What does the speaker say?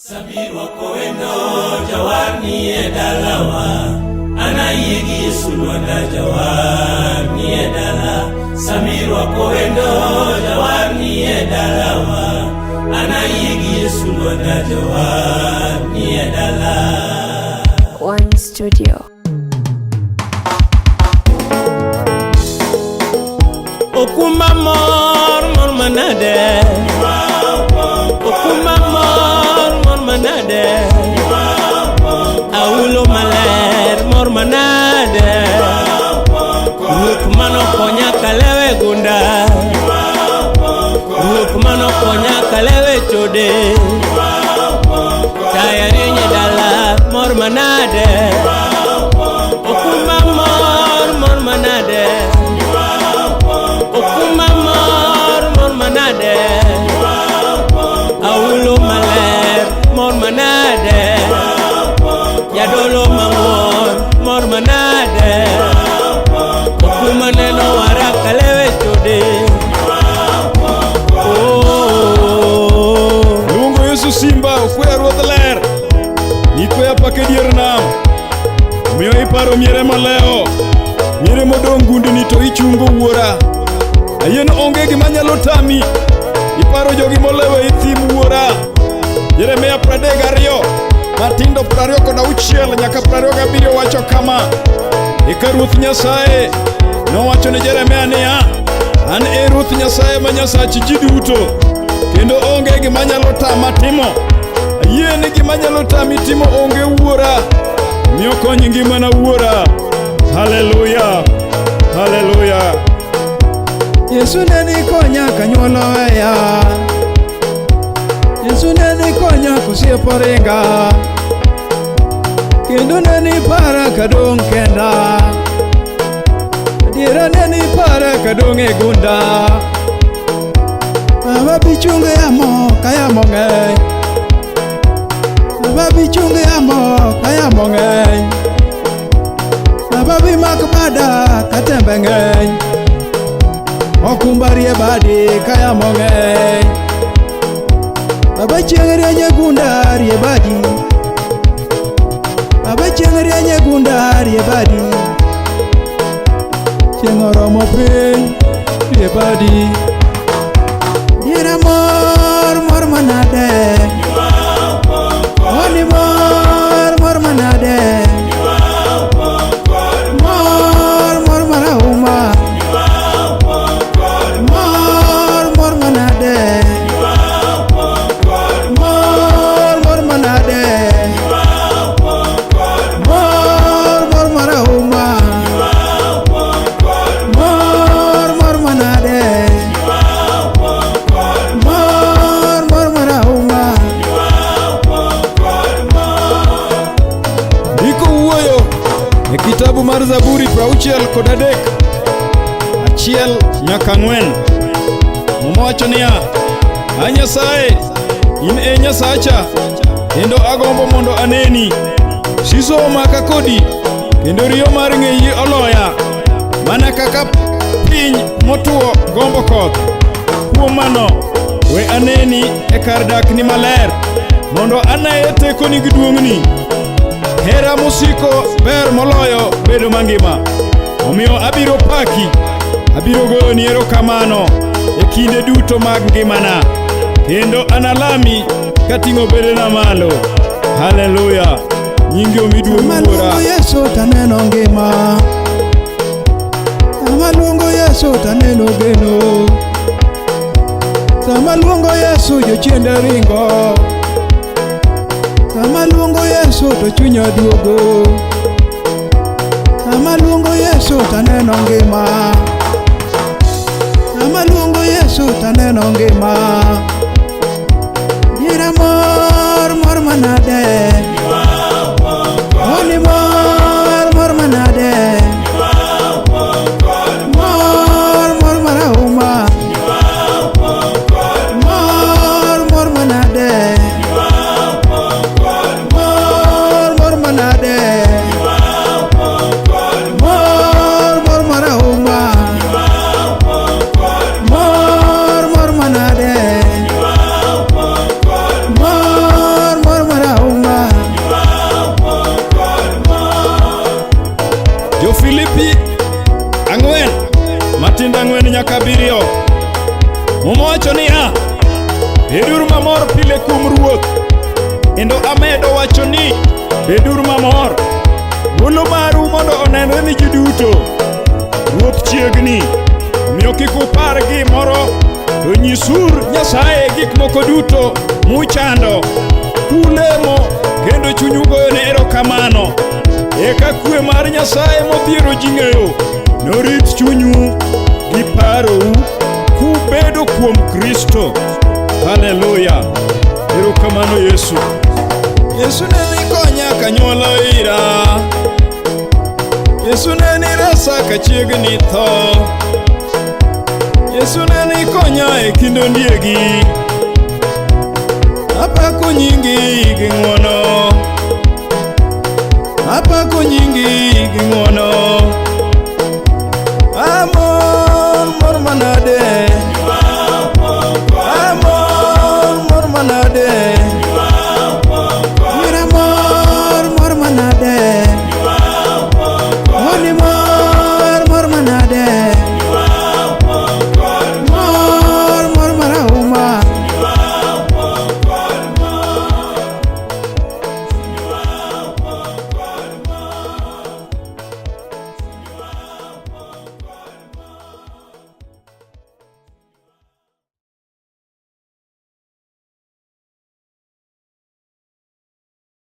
Sabirwa kowendo jawar ni edalawa anayegi sulwanda jawar ni edala. Sabirwa kowendo jawar ni edalawa anayegi sulwanda jawar ni edala. One Studio. Okuma mor manade. Okuma mor manade. Aulo maler mor manade. Ruok mano konya kalewe gunda. Ruok mano konya kalewe chode. Tayari nyedala mor manade. Okuma mor manade. Okuma mor manade. Aulo maler mor manade. Yadolo mor manade. Okuma neno waraka lewe chode. Lungo Yesu Simba okwe ruodh ler. Ikwe apake dier nam. Miyo iparo miere maleo. Miere modong gundni to ichungo wuora. Ayien onge gima nyalo tami. Iparo jogi molewe ithim wuora. Jeremia 32 matindo 26 nyaka 27 wacho kama. Eka Ruoth Nyasaye nowacho ne Jeremia niya, an e Ruoth Nyasaye ma Nyasach ji duto, kendo onge gima nyalo tama timo. Ayien gima nyalo tami timo onge wuora. Miyo kony ngimana wuora. Hallelujah. Hallelujah. Yesu neni konya kanyuolo weya. Yesu neni konya kosiepo ringa. Kendo neni para kadong kenda. Adiera neni para kadong e gunda. Baba bichunge amo kaya mong'eny. Baba bichunge amo kaya mong'eny. Baba bimak bada katembe ng'eny. Okumbarie badi kaya mong'eny. Baba chieng'rie nyegunda rie badi. Baba chieng'rie nyegunda rie badi. Chieng' oromo piny rie badi. Diera mor manade. Oni mor manade. Mor marahuma. Mor manade. Mor manade. Mor marahuma. Mor manade. Mor marahuma. Ndiko wuoyo e kitabu mar Zaburi 63 1 nyaka 4. Mowacho niya, a Nyasaye, in e Nyasacha, kendo agombo mondo aneni. Siso omaka kodi, kendo riyo mar ng'eyi oloya, mana kaka piny motuo gombo koth. Kuom mano, we aneni e kar dakni maler, mondo anaye tekoni gi duong'ni. Hera mosiko ber moloyo bedo mangima. Omiyo abiro paki, abiro goyoni erokamano e kinde duto mag ngimana, kendo analami kating'o bedena malo. Hallelujah. Nyingi omiduong' wuora. Yesu taneno ngima. Sama luongo Yesu taneno geno. Sama luongo Yesu jochiende ringo. Sama luongo Yesu to chunya duogo. Sama luongo Yesu taneno ngima. Sama luongo Yesu taneno ngima. Diera mor manade. Oni mor manade. Mor marahuma. Mor manade. Mor manade. Mor marahuma. Mor manade. Kendo amedo wacho ni beduru mamor. Mulo maru mondo onenre ni ji duto. Ruoth chiegni. Omiyo kik upar gimoro, to nyisur Nyasaye gik moko duto muchando. Kulemo kendo chunyu goyone erokamano. Eka kwe mar Nyasaye modhiero ji ng'eyo norit chunyu gi parou kubedo kuom Kristo. Haleluya. Erokamano Yesu. Yesu ne ni konya kanyuola ira. Yesu ne ni resa kachiegni tho. Yesu ne ni konya e kind ondiegi. Apako nyingi gi ng'wono. Apako nyingi gi ng'wono. Amor mor manade. Amor mor manade.